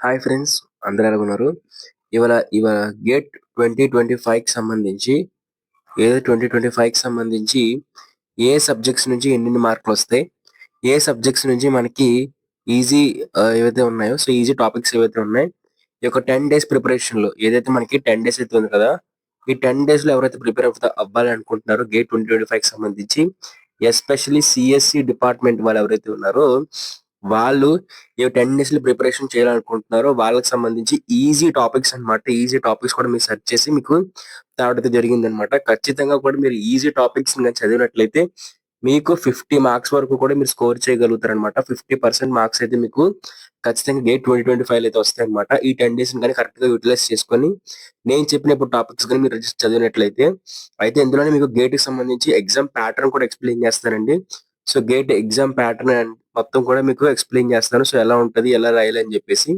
Hi friends, అందరూ ఎలాగున్నారు? ఇవాళ gate 2025కి సంబంధించి 2025కి సంబంధించి ఏ సబ్జెక్ట్స్ నుంచి ఎన్ని మార్కులు వస్తాయి, ఏ సబ్జెక్ట్స్ నుంచి మనకి ఈజీ ఏవైతే ఉన్నాయో, సో ఈజీ టాపిక్స్ ఏవైతే ఉన్నాయి, ఈ యొక్క 10 days ప్రిపరేషన్లో ఏదైతే మనకి 10 days అయితే ఉంది కదా, ఈ 10 days లో ఎవరైతే ప్రిపేర్ అవ్వాలి అనుకుంటున్నారో గేట్ 2025కి సంబంధించి, ఎస్పెషల్లీ సిఎస్సి డిపార్ట్మెంట్ వాళ్ళు ఎవరైతే ఉన్నారో వాళ్ళు ఈ 10 days లో ప్రిపరేషన్ చేయాలనుకుంటున్నారో వాళ్ళకి సంబంధించి ఈజీ టాపిక్స్ అన్నమాట. ఈజీ టాపిక్స్ కూడా మీరు సెర్చ్ చేసి మీకు తేవడం అయితే జరిగిందనమాట. ఖచ్చితంగా కూడా మీరు ఈజీ టాపిక్స్ చదివినట్లయితే మీకు 50 మార్క్స్ వరకు కూడా మీరు స్కోర్ చేయగలుగుతారనమాట. 50% మార్క్స్ అయితే మీకు ఖచ్చితంగా గేట్ 2025 అయితే వస్తాయన్నమాట. ఈ 10 days కానీ కరెక్ట్ గా యూటిలైజ్ చేసుకొని నేను చెప్పిన ఇప్పుడు టాపిక్స్ కానీ మీరు చదివినట్లయితే అయితే ఇందులోనే మీకు గేట్ కి సంబంధించి ఎగ్జామ్ ప్యాటర్న్ కూడా ఎక్స్ప్లెయిన్ చేస్తానండి. సో గేట్ ఎగ్జామ్ ప్యాటర్న్ మొత్తం కూడా మీకు ఎక్స్ప్లెయిన్ చేస్తాను. సో ఎలా ఉంటది, ఎలా రాయాలి అని చెప్పేసి.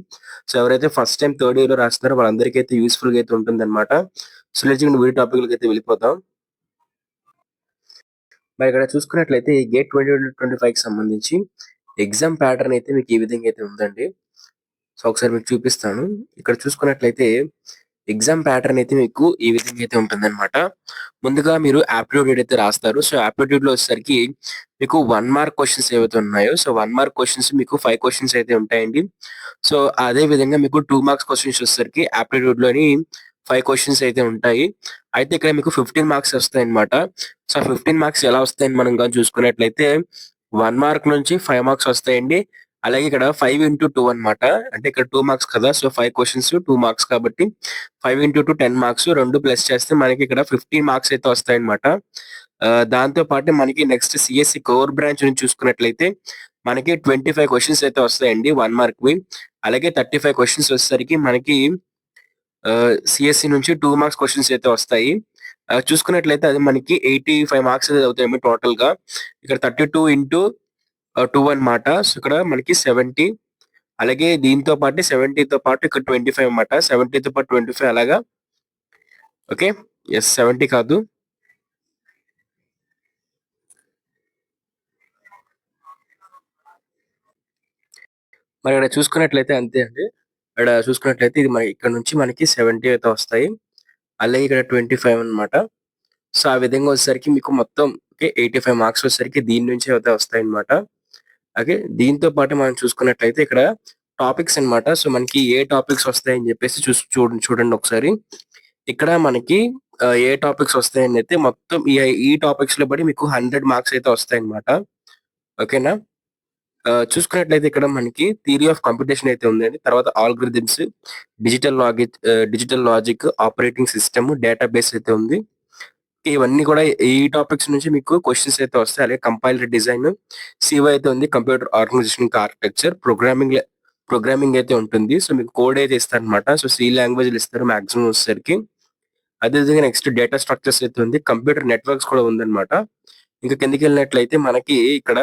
సో ఎవరైతే ఫస్ట్ టైం థర్డ్ ఇయర్ లో రాస్తున్నారో వాళ్ళందరికీ అయితే యూస్ఫుల్ గా అయితే ఉంటుంది అనమాట. సో లేచి వీడియో టాపిక్ అయితే వెళ్ళిపోతాం. మరి ఇక్కడ చూసుకున్నట్లయితే గేట్ 2025 కి సంబంధించి ఎగ్జామ్ ప్యాటర్న్ అయితే మీకు ఈ విధంగా అయితే ఉందండి. సో ఒకసారి మీకు చూపిస్తాను. ఇక్కడ చూసుకున్నట్లయితే ఎగ్జామ్ ప్యాటర్న్ అయితే మీకు ఈ విధంగా అయితే ఉంటుందన్నమాట. ముందుగా మీరు ఆప్టిట్యూడ్ ఏదైతే రాస్తారు, సో ఆప్టిట్యూడ్ లో వచ్చేసరికి మీకు 1 మార్క్ క్వశ్చన్స్ ఏవైతే ఉన్నాయో, సో 1 మార్క్ క్వశ్చన్స్ మీకు 5 క్వశ్చన్స్ అయితే ఉంటాయండి. సో అదే విధంగా మీకు 2 మార్క్స్ క్వశ్చన్స్ వచ్చేసరికి ఆప్టిట్యూడ్ లోని 5 క్వశ్చన్స్ అయితే ఉంటాయి. అయితే ఇక్కడ మీకు 15 మార్క్స్ వస్తాయి అనమాట. సో 15 మార్క్స్ ఎలా వస్తాయని మనం కానీ చూసుకున్నట్లయితే 1 మార్క్ నుంచి 5 మార్క్స్ వస్తాయండి. అలాగే ఇక్కడ 5 into 2 అన్నమాట. అంటే ఇక్కడ 2 మార్క్స్ కదా, సో 5 క్వశ్చన్స్ 2 మార్క్స్ కాబట్టి 5 into 2 10 మార్క్స్, రెండు ప్లస్ చేస్తే మనకి ఇక్కడ 15 మార్క్స్ అయితే వస్తాయన్నమాట. దాంతో పాటు మనకి నెక్స్ట్ సిఎస్సి కోర్ బ్రాంచ్ నుంచి చూసుకున్నట్లయితే మనకి 25 క్వశ్చన్స్ అయితే వస్తాయండి 1 మార్క్ వి. అలాగే 35 క్వశ్చన్స్ వచ్చేసరికి మనకి సిఎస్సి నుంచి 2 మార్క్స్ క్వశ్చన్స్ అయితే వస్తాయి. చూసుకున్నట్లయితే అది మనకి 85 మార్క్స్ అయితే అవుతాయి టోటల్ గా. ఇక్కడ 32 into 2 అన్నమాట. సో ఇక్కడ మనకి 70. అలాగే దీంతో పాటు 70తో పాటు ఇక్కడ 25 అన్నమాట. 70తో పాటు 25 అలాగా. ఓకే, ఎస్ 70 కాదు, మరి ఇక్కడ చూసుకున్నట్లయితే అంతే అండి. ఇక్కడ చూసుకున్నట్లయితే ఇది మన ఇక్కడ నుంచి మనకి 70 అయితే వస్తాయి. అలాగే ఇక్కడ 25 అన్నమాట. సో ఆ విధంగా వచ్చేసరికి మీకు మొత్తం 85 మార్క్స్ వచ్చేసరికి దీని నుంచి అయితే వస్తాయి అనమాట. ఓకే, దీంతో పాటు మనం చూసుకున్నట్లయితే ఇక్కడ టాపిక్స్ అన్నమాట. సో మనకి ఏ టాపిక్స్ వస్తాయని చెప్పేసి చూడండి ఒకసారి. ఇక్కడ మనకి ఏ టాపిక్స్ వస్తాయని అయితే మొత్తం ఈ టాపిక్స్ లో బట్టి మీకు 100 మార్క్స్ అయితే వస్తాయి అనమాట. ఓకేనా. చూసుకున్నట్లయితే ఇక్కడ మనకి థియరీ ఆఫ్ కంప్యూటేషన్ అయితే ఉందండి. తర్వాత algorithms, digital logic, operating system, database అయితే ఉంది. ఇవన్నీ కూడా ఈ టాపిక్స్ నుంచి మీకు క్వశ్చన్స్ అయితే వస్తాయి. అలాగే కంపైలర్ డిజైన్, సిఓ అయితే ఉంది, కంప్యూటర్ ఆర్గనైజేషన్ ఆర్కిటెక్చర్, ప్రోగ్రామింగ్ అయితే ఉంటుంది. సో మీకు కోడ్ అయితే ఇస్తారనమాట. సో సి లాంగ్వేజ్ ఇస్తారు మాక్సిమం వచ్చేసరికి. అదేవిధంగా నెక్స్ట్ డేటా స్ట్రక్చర్స్ అయితే ఉంది, కంప్యూటర్ నెట్వర్క్స్ కూడా ఉందన్నమాట. ఇంకా కిందకి వెళ్ళినట్లయితే మనకి ఇక్కడ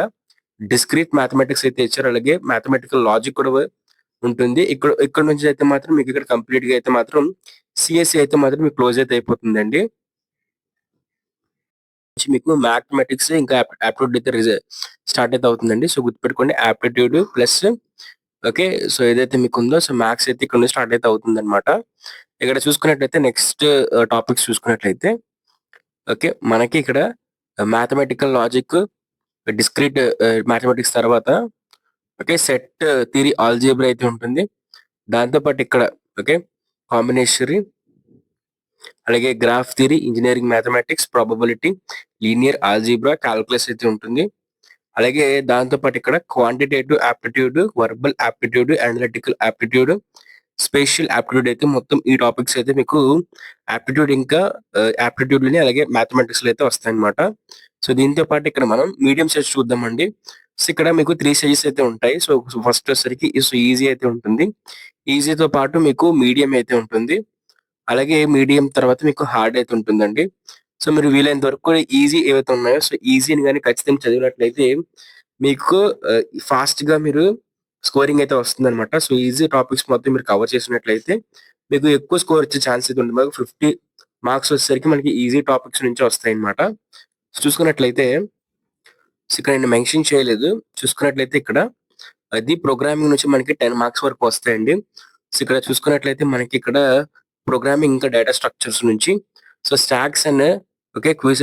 డిస్క్రీట్ మ్యాథమెటిక్స్ అయితే ఇచ్చారు. అలాగే మ్యాథమెటికల్ లాజిక్ కూడా ఉంటుంది. ఇక్కడ నుంచి అయితే మాత్రం మీకు ఇక్కడ కంప్లీట్ గా అయితే మాత్రం సిఎస్సి అయితే మాత్రం మీకు క్లోజ్ అయితే అయిపోతుందండి. మీకు మ్యాథమెటిక్స్ ఇంకా ఆప్టిట్యూడ్ అయితే స్టార్ట్ అయితే అవుతుందండి. సో గుర్తుపెట్టుకోండి, ఆప్టిట్యూడ్ ప్లస్ ఓకే. సో ఏదైతే మీకు ఉందో సో మ్యాథ్స్ అయితే ఇక్కడ నుంచి స్టార్ట్ అయితే అవుతుంది అనమాట. ఇక్కడ చూసుకున్నట్లయితే నెక్స్ట్ టాపిక్స్ చూసుకున్నట్లయితే ఓకే, మనకి ఇక్కడ మ్యాథమెటికల్ లాజిక్, డిస్క్రీట్ మ్యాథమెటిక్స్ తర్వాత ఓకే సెట్ థియరీ ఆల్జీబ్రా అయితే ఉంటుంది. దాంతో పాటు ఇక్కడ ఓకే కాంబినేషనరీ, అలాగే graph theory, engineering mathematics, probability, linear algebra, calculus అయితే ఉంటుంది. అలాగే దాంతో పాటు ఇక్కడ quantitative aptitude, verbal aptitude, analytical aptitude, spatial aptitude అయితే మొత్తం ఈ టాపిక్స్ అయితే మీకు ఆప్టిట్యూడ్ ఇంకా ఆప్టిట్యూడ్ లోని అలాగే మ్యాథమెటిక్స్ లో అయితే వస్తాయి అనమాట. సో దీంతో పాటు ఇక్కడ మనం మీడియం సైజ్ చూద్దామండి. సో ఇక్కడ మీకు 3 సైజెస్ అయితే ఉంటాయి. సో ఫస్ట్ వచ్చేసరికి ఈజీ అయితే ఉంటుంది. ఈజీతో పాటు మీకు మీడియం అయితే ఉంటుంది. అలాగే మీడియం తర్వాత మీకు హార్డ్ అయితే ఉంటుందండి. సో మీరు వీలైనంత వరకు కూడా ఈజీ ఏవైతే ఉన్నాయో సో ఈజీని కానీ ఖచ్చితంగా చదివినట్లయితే మీకు ఫాస్ట్ గా మీరు స్కోరింగ్ అయితే వస్తుందన్నమాట. సో ఈజీ టాపిక్స్ మొత్తం మీరు కవర్ చేసినట్లయితే మీకు ఎక్కువ స్కోర్ వచ్చే ఛాన్స్ అయితే ఉంటుంది. మనకు 50 మార్క్స్ వచ్చేసరికి మనకి ఈజీ టాపిక్స్ నుంచి వస్తాయి అనమాట. చూసుకున్నట్లయితే ఇక్కడ నేను మెన్షన్ చేయలేదు. చూసుకున్నట్లయితే ఇక్కడ అది ప్రోగ్రామింగ్ నుంచి మనకి 10 మార్క్స్ వరకు వస్తాయండి. సో ఇక్కడ చూసుకున్నట్లయితే మనకి ఇక్కడ ప్రోగ్రామింగ్ ఇంకా డేటా స్ట్రక్చర్స్ నుంచి so stocks and okay quiz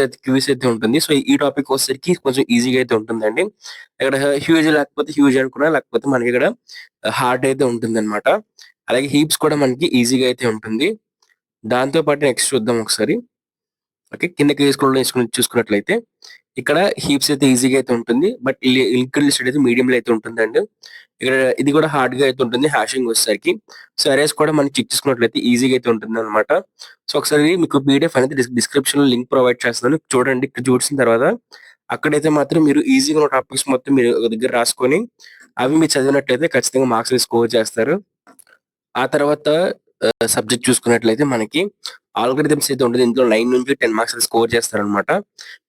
అయితే ఉంటుంది. సో ఈ టాపిక్ వచ్చేసరికి కొంచెం ఈజీగా అయితే ఉంటుందండి. ఇక్కడ హ్యూజ్ లేకపోతే హ్యూజ్ అనుకున్నా లేకపోతే మనకి ఇక్కడ హార్డ్ అయితే ఉంటుందన్నమాట. అలాగే హీప్స్ కూడా మనకి ఈజీగా అయితే ఉంటుంది. దాంతో పాటు నెక్స్ట్ చూద్దాం ఒకసారి. ఓకే కిందకి స్క్రోల్ చేసుకుని చూసుకున్నట్లయితే ఇక్కడ హీప్స్ అయితే ఈజీగా అయితే ఉంటుంది. బట్ లింక్డ్ లిస్ట్ అయితే మీడియం లో అయితే ఉంటుందండి. ఇక్కడ ఇది కూడా హార్డ్ గా అయితే ఉంటుంది హ్యాషింగ్ వచ్చేసరికి. సో అరేస్ కూడా మనం చెక్ చేసుకున్నట్లయితే ఈజీగా అయితే ఉంటుంది అనమాట. సో ఒకసారి మీకు పీడిఎఫ్ అనేది డిస్క్రిప్షన్ లో లింక్ ప్రొవైడ్ చేస్తాను చూడండి. ఇక్కడ చూసిన తర్వాత అక్కడైతే మాత్రం మీరు ఈజీగా ఉన్న టాపిక్స్ మొత్తం మీరు ఒక దగ్గర రాసుకొని అవి మీరు చదివినట్లయితే ఖచ్చితంగా మార్క్స్ స్కోర్ చేస్తారు. ఆ తర్వాత సబ్జెక్ట్ చూసుకున్నట్లయితే మనకి ఆల్గరిథమ్స్ అయితే ఉంటుంది. ఇందులో 9 నుంచి 10 మార్క్స్ అయితే స్కోర్ చేస్తారనమాట.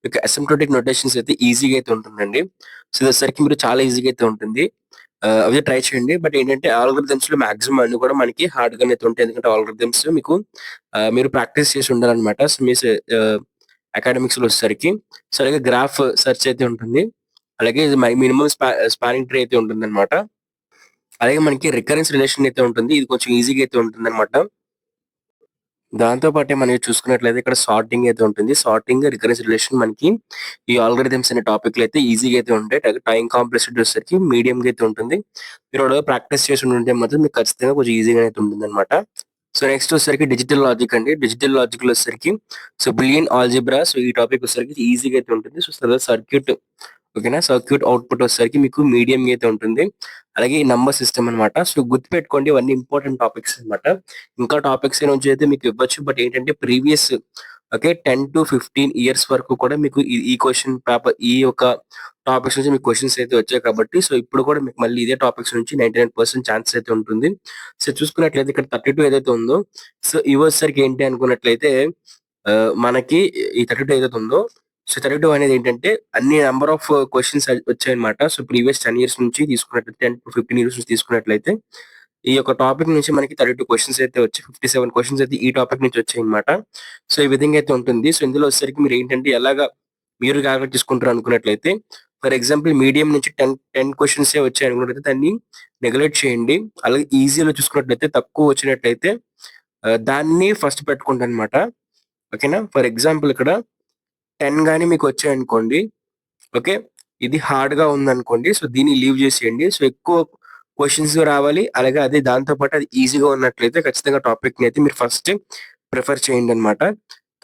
మీకు అసిమ్ప్టోటిక్ నోటేషన్స్ అయితే ఈజీగా అయితే ఉంటుందండి. సో ఇది వచ్చేసరికి మీరు చాలా ఈజీగా అయితే ఉంటుంది. అవి ట్రై చేయండి. బట్ ఏంటంటే ఆల్గరిథమ్స్ లో మాక్సిమం అన్ని కూడా మనకి హార్డ్ గానే అయితే ఉంటాయి. ఎందుకంటే ఆల్గరిథమ్స్ మీకు మీరు ప్రాక్టీస్ చేసి ఉండాలన్నమాట. సో మీ అకాడమిక్స్ లో వచ్చేసరికి సో అలాగే గ్రాఫ్ సెర్చ్ అయితే ఉంటుంది. అలాగే మినిమం స్పానింగ్ ట్రీ అయితే ఉంటుంది అనమాట. అలాగే మనకి రికరెన్స్ రిలేషన్ అయితే ఉంటుంది. ఇది కొంచెం ఈజీగా అయితే ఉంటుందన్నమాట. దాంతో పాటే మనం చూసుకున్నట్లయితే ఇక్కడ సార్టింగ్ అయితే ఉంటుంది. సార్టింగ్, రికరెన్స్ రిలేషన్ మనకి ఈ ఆల్గరిథమ్స్ అనే టాపిక్‌లో అయితే ఈజీగా అయితే ఉంటాయి. టైం కాంప్లెక్సిటీ వచ్చేసరికి మీడియంగా అయితే ఉంటుంది. మీరు ప్రాక్టీస్ చేసి ఉంటే మాత్రం మీకు ఖచ్చితంగా కొంచెం ఈజీగా అయితే ఉంటుందన్నమాట. సో నెక్స్ట్ వచ్చేసరికి డిజిటల్ లాజిక్ అండి. డిజిటల్ లాజిక్ లో వచ్చేసరికి సో బిలియన్ ఆల్జిబ్రా సో ఈ టాపిక్ వచ్చేసరికి ఈజీగా అయితే ఉంటుంది. సో సర్క్యూట్ ఓకేనా. సర్క్యూట్ అవుట్పుట్ వచ్చేసరికి మీకు మీడియం అయితే ఉంటుంది. అలాగే ఈ నంబర్ సిస్టమ్ అన్నమాట. సో గుర్తుపెట్టుకోండి ఇవన్నీ ఇంపార్టెంట్ టాపిక్స్ అన్నమాట. ఇంకా టాపిక్స్ నుంచి అయితే మీకు ఇవ్వచ్చు. బట్ ఏంటంటే ప్రీవియస్ ఓకే 10 to 15 ఇయర్స్ వరకు కూడా మీకు ఈ క్వశ్చన్ పేపర్ ఈ యొక్క టాపిక్స్ నుంచి మీకు క్వశ్చన్స్ అయితే వచ్చాయి కాబట్టి సో ఇప్పుడు కూడా మీకు మళ్ళీ ఇదే టాపిక్స్ నుంచి 99% ఛాన్స్ అయితే ఉంటుంది. సో చూసుకున్నట్లయితే ఇక్కడ 32 ఏదైతే ఉందో సో ఇవి వచ్చేసరికి ఏంటి అనుకున్నట్లయితే మనకి ఈ 32 ఏదైతే ఉందో సో 32 అనేది ఏంటంటే అన్ని నెంబర్ ఆఫ్ క్వశ్చన్స్ వచ్చాయన్నమాట. సో ప్రీవియస్ 10 ఇయర్స్ నుంచి తీసుకున్నట్లయితే 10 to 15 ఇయర్స్ నుంచి తీసుకున్నట్లయితే ఈ యొక్క టాపిక్ నుంచి మనకి 32 క్వశ్చన్స్ అయితే వచ్చి 57 క్వశ్చన్స్ అయితే ఈ టాపిక్ నుంచి వచ్చాయన్నమాట. సో ఈ విధంగా అయితే ఉంటుంది. సో ఇందులో వచ్చేసరికి మీరు ఏంటంటే ఎలాగా మీరు క్యాలిక్యులేట్ చేసుకుంటారు అనుకున్నట్లయితే ఫర్ ఎగ్జాంపుల్ మీడియం నుంచి 10 క్వశ్చన్స్ వచ్చాయి అనుకున్నట్లయితే దాన్ని నెగ్లెక్ట్ చేయండి. అలాగే ఈజీలో చూసుకున్నట్లయితే తక్కువ వచ్చినట్లయితే దాన్ని ఫస్ట్ పెట్టుకుంటాను అనమాట. ఓకేనా. ఫర్ ఎగ్జాంపుల్ ఇక్కడ 10 గానీ మీకు వచ్చాయనుకోండి. ఓకే. ఇది హార్డ్ గా ఉందనుకోండి. సో దీన్ని లీవ్ చేసేయండి. సో ఎక్కువ క్వశ్చన్స్ రావాలి. అలాగే అదే దాంతో పాటు అది ఈజీగా ఉన్నట్లయితే ఖచ్చితంగా టాపిక్ ని అయితే మీరు ఫస్ట్ ప్రిఫర్ చేయండి అనమాట.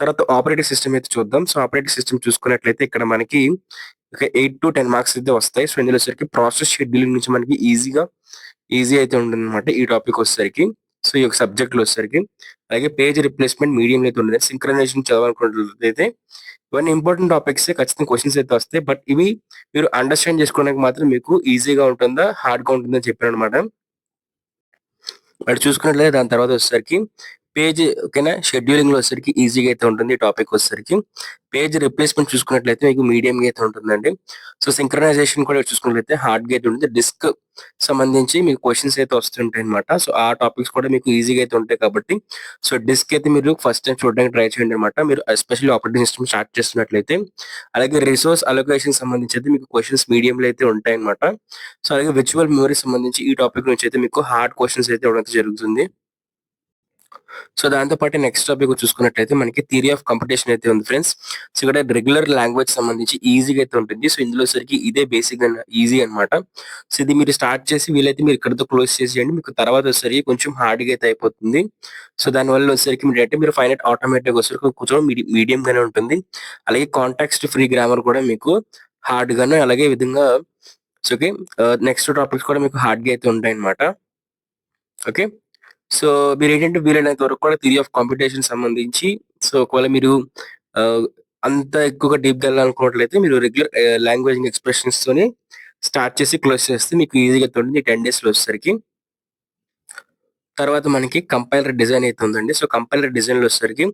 తర్వాత ఆపరేటింగ్ సిస్టమ్ అయితే చూద్దాం. సో ఆపరేటింగ్ సిస్టమ్ చూసుకున్నట్లయితే ఇక్కడ మనకి 8 to 10 మార్క్స్ అయితే వస్తాయి. సో ఇందులో వచ్చేసరికి ప్రాసెస్ షెడ్యూలింగ్ నుంచి మనకి ఈజీ అయితే ఉంటుందన్నమాట ఈ టాపిక్ వచ్చేసరికి. సో ఈ యొక్క సబ్జెక్ట్ లో వచ్చేసరికి అలాగే పేజ్ రిప్లేస్మెంట్ మీడియం అయితే ఉంటుంది. సింక్రనైజేషన్ చదవాలనుకున్నట్లయితే ఇవన్నీ ఇంపార్టెంట్ టాపిక్స్ ఖచ్చితంగా క్వశ్చన్స్ అయితే వస్తాయి. బట్ ఇవి మీరు అండర్స్టాండ్ చేసుకోవడానికి మాత్రం మీకు ఈజీగా ఉంటుందా హార్డ్ గా ఉంటుందని చెప్పాను అనమాట. అటు చూసుకున్నట్లయితే దాని తర్వాత వచ్చేసరికి పేజ్ ఓకేనా షెడ్యూలింగ్ లో వచ్చేసరికి ఈజీగా అయితే ఉంటుంది ఈ టాపిక్ వచ్చేసరికి. పేజ్ రిప్లేస్మెంట్ చూసుకున్నట్లయితే మీకు మీడియం గా అయితే ఉంటుందండి. సో సింక్రనైజేషన్ కూడా చూసుకున్నట్లయితే హార్డ్ గా అయితే ఉంటుంది. డిస్క్ సంబంధించి మీకు క్వశ్చన్స్ అయితే వస్తుంటాయి అనమాట. సో ఆ టాపిక్స్ కూడా మీకు ఈజీగా అయితే ఉంటాయి కాబట్టి సో డిస్క్ అయితే మీరు ఫస్ట్ టైం చూడడానికి ట్రై చేయండి అనమాట. మీరు ఎస్పెషల్లీ ఆపరేటింగ్ సిస్టమ్ స్టార్ట్ చేస్తున్నట్లయితే. అలాగే రిసోర్స్ అలొకేషన్ సంబంధించి అయితే మీకు క్వశ్చన్స్ మీడియం లో అయితే ఉంటాయి అనమాట. సో అలాగే విర్చువల్ మెమరీ సంబంధించి ఈ టాపిక్ నుంచి అయితే మీకు హార్డ్ క్వశ్చన్స్ అయితే ఇవ్వడం జరుగుతుంది. సో దాంతో పాటు నెక్స్ట్ టాపిక్ చూసుకున్నట్లయితే మనకి థియరీ ఆఫ్ కంపిటీషన్ అయితే ఉంది ఫ్రెండ్స్. సో ఇక్కడ రెగ్యులర్ లాంగ్వేజ్ సంబంధించి ఈజీగా అయితే ఉంటుంది. సో ఇందులో సరికి ఇదే బేసిక్ ఈజీ అనమాట. సో ఇది మీరు స్టార్ట్ చేసి వీలైతే మీరు ఇక్కడతో క్లోజ్ చేసేయండి. మీకు తర్వాత వచ్చేసరికి కొంచెం హార్డ్గా అయితే అయిపోతుంది. సో దానివల్ల వచ్చేసరికి మీరు ఫైనట్ ఆటోమేటిక్ వచ్చేసరికి కొంచెం మీడియం గానే ఉంటుంది. అలాగే కాంటాక్స్ట్ ఫ్రీ గ్రామర్ కూడా మీకు హార్డ్ గానే అలాగే విధంగా ఓకే నెక్స్ట్ టాపిక్స్ కూడా మీకు హార్డ్గా అయితే ఉంటాయి అనమాట. ఓకే. సో మీరేంటంటే వీలైనంత వరకు కూడా థియరీ ఆఫ్ కాంపిటీషన్ సంబంధించి సో ఒకవేళ మీరు అంత ఎక్కువగా డీప్‌గా వెళ్ళాలనుకున్నట్లయితే మీరు రెగ్యులర్ లాంగ్వేజింగ్ ఎక్స్‌ప్రెషన్స్ తోని స్టార్ట్ చేసి క్లోజ్ చేస్తే మీకు ఈజీగా ఉంటుంది 10 డేస్‌లో వచ్చేసరికి. తర్వాత మనకి కంపైలర్ డిజైన్ అయితే ఉందండి. సో కంపైలర్ డిజైన్‌లో వచ్చేసరికి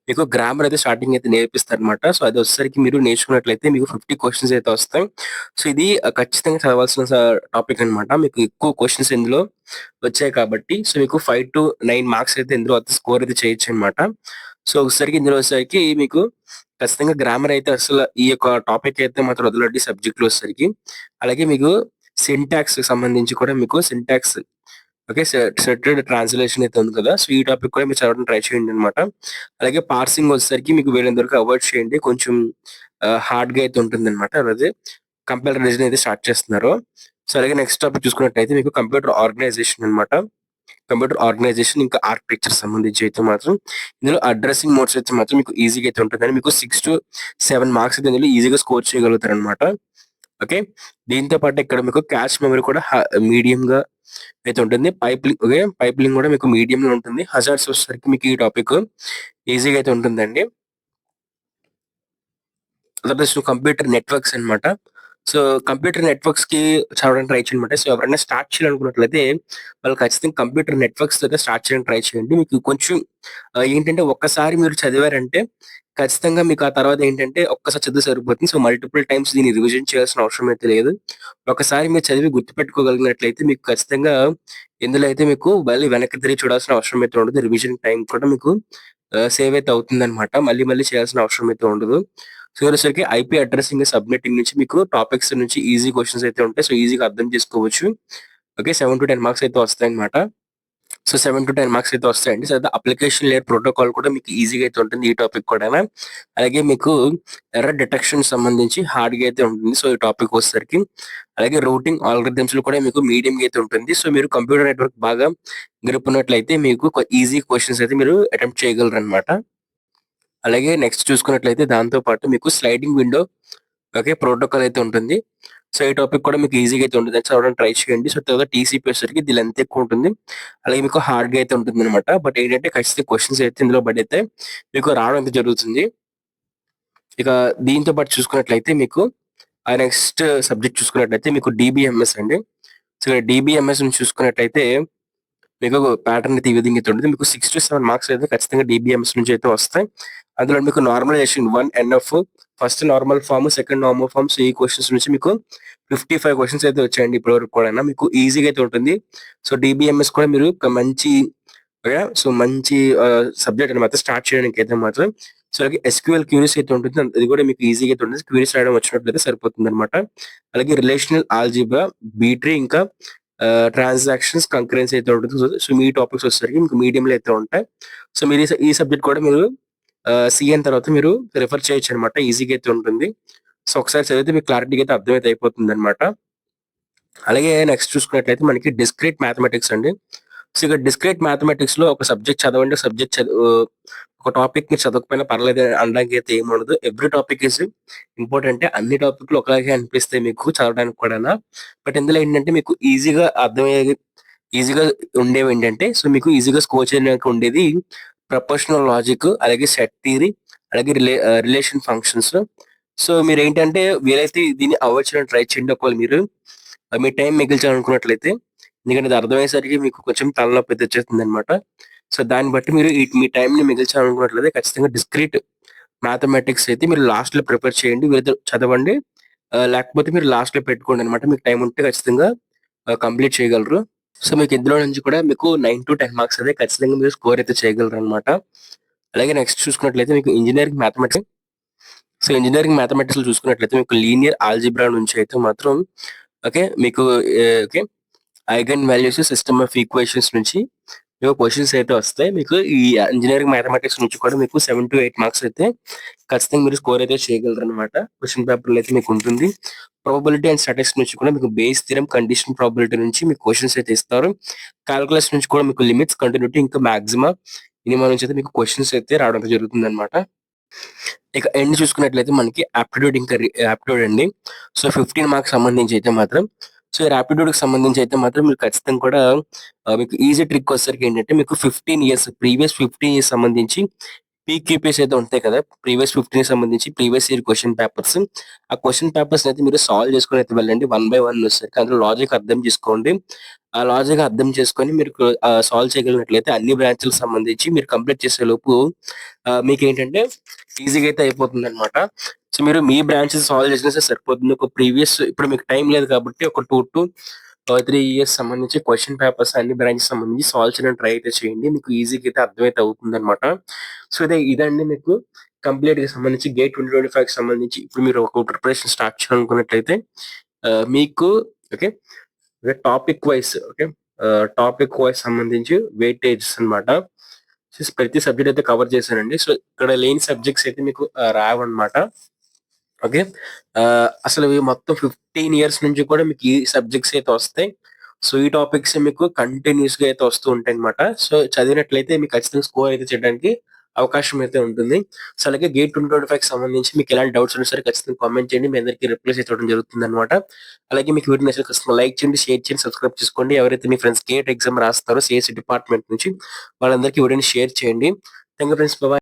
మీకు గ్రామర్ అయితే స్టార్టింగ్ అయితే నేర్పిస్తారనమాట. సో అది వచ్చేసరికి మీరు నేర్చుకున్నట్లయితే మీకు 50 క్వెషన్స్ అయితే వస్తాయి. సో ఇది ఖచ్చితంగా చదవాల్సిన టాపిక్ అనమాట. మీకు ఎక్కువ క్వెషన్స్ ఇందులో వచ్చాయి కాబట్టి సో మీకు 5-9 మార్క్స్ అయితే ఇందులో స్కోర్ అయితే చేయొచ్చనమాట. సో ఒకసారికి ఇందులో వచ్చేసరికి మీకు ఖచ్చితంగా గ్రామర్ అయితే అసలు ఈ యొక్క టాపిక్ అయితే మాత్రం వదలండి సబ్జెక్ట్‌లో వచ్చేసరికి. అలాగే మీకు సింటాక్స్ సంబంధించి కూడా మీకు సింటాక్స్ ఓకే. సెటెడ్ ట్రాన్స్‌లేషన్ అయితే ఉంది కదా! సో, ఈ టాపిక్ కూడా మీరు చదవడం ట్రై చేయండనమాట. అలాగే పార్సింగ్ వచ్చేసరికి మీకు వీలైనంత వరకు అవాయిడ్ చేయండి. కొంచెం హార్డ్‌గా అయితే ఉంటుందనమాట. అదే కంప్యూటర్ రివిజన్ అయితే స్టార్ట్ చేస్తున్నారు. సో, అలాగే నెక్స్ట్ టాపిక్ చూసుకున్నట్టయితే మీకు కంప్యూటర్ ఆర్గనైజేషన్ అనమాట. కంప్యూటర్ ఆర్గనైజేషన్ ఇంకా ఆర్కిటెక్చర్ సంబంధించి అయితే మాత్రం ఇందులో అడ్రెసింగ్ మోడ్స్ అయితే మాత్రం మీకు ఈజీగా అయితే ఉంటుందండి. మీకు 6-7 మార్క్స్ అయితే ఇందులో ఈజీగా స్కోర్ చేయగలుగుతారనమాట. ఓకే. దీంతో పాటు ఇక్కడ మీకు క్యాష్ మెమరీ కూడా మీడియంగా అయితే ఉంటుంది. పైప్‌లింగ్ కూడా మీకు మీడియంలో ఉంటుంది. హజార్డ్స్ వచ్చేసరికి మీకు ఈ టాపిక్ ఈజీగా అయితే ఉంటుందండి. తర్వాత కంప్యూటర్ నెట్వర్క్స్ అన్నమాట. సో, కంప్యూటర్ నెట్వర్క్స్‌కి చదవడానికి ట్రై చేయండి మాట. సో, ఎవరైనా స్టార్ట్ చేయాలనుకున్నట్లయితే వాళ్ళు ఖచ్చితంగా కంప్యూటర్ నెట్వర్క్స్ అయితే స్టార్ట్ చేయడానికి ట్రై చేయండి. మీకు కొంచెం ఏంటంటే ఒక్కసారి మీరు చదివారంటే ఖచ్చితంగా మీకు ఆ తర్వాత ఏంటంటే ఒక్కసారి చదివితే సరిపోతుంది. సో, మల్టిపుల్ టైమ్స్ దీన్ని రివిజన్ చేయాల్సిన అవసరం అయితే లేదు. ఒకసారి మీరు చదివి గుర్తుపెట్టుకోగలిగినట్లయితే మీకు ఖచ్చితంగా ఇందులో అయితే మీకు మళ్ళీ వెనక్కి తిరిగి చూడాల్సిన అవసరం అయితే ఉండదు. రివిజన్ టైమ్ కూడా మీకు సేవ్ అయితే అవుతుందన్నమాట. మళ్ళీ మళ్ళీ చేయాల్సిన అవసరం అయితే ఉండదు. సో, వచ్చేసరికి ఐపీ అడ్రెసింగ్, సబ్నెటింగ్ నుంచి మీకు టాపిక్స్ నుంచి ఈజీ క్వెషన్స్ అయితే ఉంటాయి. సో, ఈజీగా అర్థం చేసుకోవచ్చు. ఓకే. 7-10 మార్క్స్ అయితే వస్తాయన్నమాట. సో, 7-10 మార్క్స్ అయితే వస్తాయండి. సో, అప్లికేషన్ లేయర్ ప్రోటోకాల్ కూడా మీకు ఈజీగా అయితే ఉంటుంది ఈ టాపిక్ కూడాను. అలాగే మీకు ఎర్రర్ డిటెక్షన్ సంబంధించి హార్డ్‌గా అయితే ఉంటుంది. సో, ఈ టాపిక్ వచ్చేసరికి. అలాగే రూటింగ్ ఆల్గోరిథమ్స్‌లో కూడా మీకు మీడియంగా అయితే ఉంటుంది. సో, మీరు కంప్యూటర్ నెట్వర్క్ బాగా గ్రిప్ ఉన్నట్లయితే మీకు ఈజీ క్వెషన్స్ అయితే మీరు అటెంప్ట్ చేయగలరన్నమాట. అలాగే నెక్స్ట్ చూసుకున్నట్లయితే దాంతో పాటు మీకు స్లైడింగ్ విండో ఓకే. ప్రోటోకాల్ అయితే ఉంటుంది. సో, ఈ టాపిక్ కూడా మీకు ఈజీగా అయితే ఉంటది. చదవడానికి ట్రై చేయండి. సో, తర్వాత టీసీపీ వచ్చేసరికి ఇది లెంత్ ఎక్కువ ఉంటుంది. అలాగే మీకు హార్డ్‌గా అయితే ఉంటుందన్నమాట. బట్ ఏంటంటే ఖచ్చితంగా క్వెషన్స్ అయితే ఇందులో పడైతే మీకు రావడం అయితే జరుగుతుంది. ఇక దీంతో పాటు చూసుకున్నట్లయితే మీకు నెక్స్ట్ సబ్జెక్ట్ చూసుకున్నట్లయితే మీకు డీబీఎంఎస్ అండి. సో, డీబీఎంఎస్‌ని చూసుకున్నట్లయితే మీకు ప్యాటర్న్ అయితే ఈ విధంగా అయితే ఉంటుంది. మీకు 6-7 మార్క్స్ అయితే ఖచ్చితంగా డీబీఎంఎస్ నుంచి అయితే వస్తాయి. అందులో మీకు normalisation 1 NF, first normal form, second normal form. So, ఈ క్వెషన్స్ నుంచి మీకు 55 క్వెషన్స్ అయితే వచ్చాయండి ఇప్పటివరకు కూడాను. మీకు ఈజీగా అయితే ఉంటుంది. సో, డీబీఎంఎస్ కూడా మీరు ఒక మంచి సో, మంచి సబ్జెక్ట్ అనమాట స్టార్ట్ చేయడానికైతే మాత్రం. సో, అలాగే ఎస్‌క్యూఎల్ క్వెరీస్ అయితే ఉంటుంది. అది కూడా మీకు ఈజీగా అయితే ఉంటుంది. క్వెరీస్ రాయడం వచ్చినట్లయితే సరిపోతుందన్నమాట. అలాగే రిలేషనల్ ఆల్జీబ్రా, బీ ట్రీ ఇంకా ట్రాన్సాక్షన్స్ కంకరెన్సీ అయితే ఉంటుంది. సో, మీ టాపిక్స్ వచ్చేసరికి మీకు మీడియంలో అయితే ఉంటాయి. సో, మీరు ఈ సబ్జెక్ట్ కూడా మీరు సీఎన్ తర్వాత మీరు రిఫర్ చేయొచ్చనమాట. ఈజీగా అయితే ఉంటుంది. సో, ఒకసారి చదివితే మీకు క్లారిటీగా అయితే అర్థమైతే అయిపోతుందన్నమాట. అలాగే నెక్స్ట్ చూసుకున్నట్లయితే మనకి డిస్క్రీట్ మ్యాథమెటిక్స్ అండి. సో, ఇక్కడ డిస్క్రీట్ మ్యాథమెటిక్స్‌లో ఒక సబ్జెక్ట్ చదవండి. ఒక టాపిక్ మీరు చదవకపోయినా పర్లేదు అనడానికి అయితే ఏముండదు. ఎవ్రి టాపిక్ ఈస్ ఇంపార్టెంటే. అన్ని టాపిక్‌లు ఒకలాగే అనిపిస్తాయి మీకు చదవడానికి కూడాను. బట్ ఇందులో ఏంటంటే మీకు ఈజీగా ఉండేవేంటంటే సో, మీకు ఈజీగా స్కోర్ చేయడానికి ఉండేది ప్రపోర్షనల్ లాజిక్, అలాగే సెట్ థియరీ, అలాగే రిలేషన్ ఫంక్షన్స్. సో, మీరేంటంటే వీలైతే దీన్ని అవాయిడ్ చేయడానికి ట్రై చేయండి. ఒకవేళ మీరు మీ టైం మిగిల్చాలనుకున్నట్లయితే. ఎందుకంటే ఇది అర్థమయ్యేసరికి మీకు కొంచెం తలనొప్పి అయితే వచ్చేస్తుందన్నమాట. సో, దాన్ని బట్టి మీరు మీ టైంని మిగిల్చాలనుకున్నట్లయితే ఖచ్చితంగా డిస్క్రీట్ మ్యాథమెటిక్స్ అయితే మీరు లాస్ట్‌లో ప్రిపేర్ చేయండి. వీలైతే చదవండి. లేకపోతే మీరు లాస్ట్‌లో పెట్టుకోండనమాట. మీకు టైం ఉంటే ఖచ్చితంగా కంప్లీట్ చేయగలరు. సో, మీకు ఇందులో నుంచి కూడా మీకు 9-10 మార్క్స్ అయితే ఖచ్చితంగా మీరు స్కోర్ అయితే చేయగలరనమాట. అలాగే నెక్స్ట్ చూసుకున్నట్లయితే మీకు ఇంజినీరింగ్ మ్యాథమెటిక్స్. సో, ఇంజినీరింగ్ మ్యాథమెటిక్స్‌లో చూసుకున్నట్లయితే మీకు లీనియర్ ఆల్జీబ్రా నుంచి అయితే మాత్రం ఓకే. మీకు okay. Eigen values, system of equations నుంచి మీకు క్వెషన్స్ అయితే వస్తాయి. మీకు ఈ ఇంజినీరింగ్ మ్యాథమెటిక్స్ నుంచి కూడా మీకు 7-8 మార్క్స్ అయితే ఖచ్చితంగా మీరు స్కోర్ అయితే చేయగలరనమాట. క్వెషన్ పేపర్‌లో అయితే మీకు ఉంటుంది. ప్రాబబిలిటీ అండ్ స్టాటిస్టిక్స్ నుంచి కూడా మీకు బేస్ థియరమ్, కండిషన్ ప్రాబబిలిటీ నుంచి మీకు క్వెషన్స్ అయితే ఇస్తారు. కాలిక్యులస్ నుంచి కూడా మీకు లిమిట్స్, కంటిన్యూటీ ఇంకా మాక్సిమా, మినిమా నుంచి అయితే మీకు క్వెషన్స్ అయితే రావడం జరుగుతుందనమాట. ఇక ఎండ్ చూసుకున్నట్లయితే మనకి ఆప్టిట్యూడ్ ఇంకా ఆప్టిట్యూడ్ అండి. సో, 15 మార్క్స్ సంబంధించి అయితే మాత్రం సో, ఆప్టిట్యూడ్‌కి సంబంధించి అయితే మాత్రం మీరు ఖచ్చితంగా కూడా మీకు ఈజీ ట్రిక్ వచ్చేసరికి ఏంటంటే మీకు 15 ఇయర్స్ సంబంధించి పీక్యూపీఎస్ అయితే ఉంటాయి కదా! ప్రీవియస్ 15 సంబంధించి ప్రీవియస్ ఇయర్ క్వెషన్ పేపర్స్. ఆ క్వెషన్ పేపర్స్‌ని అయితే మీరు సాల్వ్ చేసుకొని అయితే వెళ్ళండి. వన్ బై వన్ వచ్చేసరికి అందులో లాజిక్ అర్థం చేసుకోండి. ఆ లాజిక్ అర్థం చేసుకొని మీరు సాల్వ్ చేయగలిగినట్లయితే అన్ని బ్రాంచ్‌లకు సంబంధించి మీరు కంప్లీట్ చేసేలోపు మీకేంటంటే ఈజీగా అయితే అయిపోతుందన్నమాట. సో, మీరు మీ బ్రాంచెస్ సాల్వ్ చేసినా సరే సరిపోతుంది. ఇప్పుడు మీకు టైం లేదు కాబట్టి ఒక 2-3 ఇయర్స్ సంబంధించి క్వెషన్ పేపర్స్ అన్ని బ్రాంచెస్ సంబంధించి సాల్వ్ చేయడానికి ట్రై అయితే చేయండి. మీకు ఈజీగా అయితే అర్థమైతే అవుతుందన్నమాట. సో, ఇదండి మీకు కంప్లీట్‌గా సంబంధించి గేట్ 2025కి సంబంధించి ఇప్పుడు మీరు ఒక ప్రిపరేషన్ స్టార్ట్ చేయాలనుకున్నట్లయితే మీకు okay. Topic wise okay. Topic wise సంబంధించి వెయిటేజెస్ అన్నమాట. ప్రతి సబ్జెక్ట్ అయితే కవర్ చేశానండి. సో ఇక్కడ లేని సబ్జెక్ట్స్ అయితే మీకు రావన్నమాట. ఓకే. అసలు ఇవి మొత్తం 15 ఇయర్స్ నుంచి కూడా మీకు ఈ సబ్జెక్ట్స్ అయితే వస్తాయి. సో ఈ టాపిక్స్ మీకు కంటిన్యూస్‌గా అయితే వస్తూ ఉంటాయన్నమాట. సో చదివినట్లయితే మీకు ఖచ్చితంగా స్కోర్ అయితే చేయడానికి అవకాశం అయితే ఉంటుంది. సో అలాగే గేట్ 2025కి సంబంధించి మీకు ఎలాంటి డౌట్స్ ఉన్నా సరే ఖచ్చితంగా కామెంట్ చేయండి. మీ అందరికీ రిప్లైస్ అయితే ఇవ్వడం జరుగుతుందన్నమాట. అలాగే మీకు వీడియో నచ్చితే ఖచ్చితంగా లైక్ చేయండి, షేర్ చేయండి, సబ్స్క్రైబ్ చేసుకోండి. ఎవరైతే మీ ఫ్రెండ్స్ గేట్ ఎగ్జామ్ రాస్తారో సీఎస్‌సి డిపార్ట్మెంట్ నుంచి వాళ్ళందరికీ వీడియోని షేర్ చేయండి. Thank you friends. Bye by.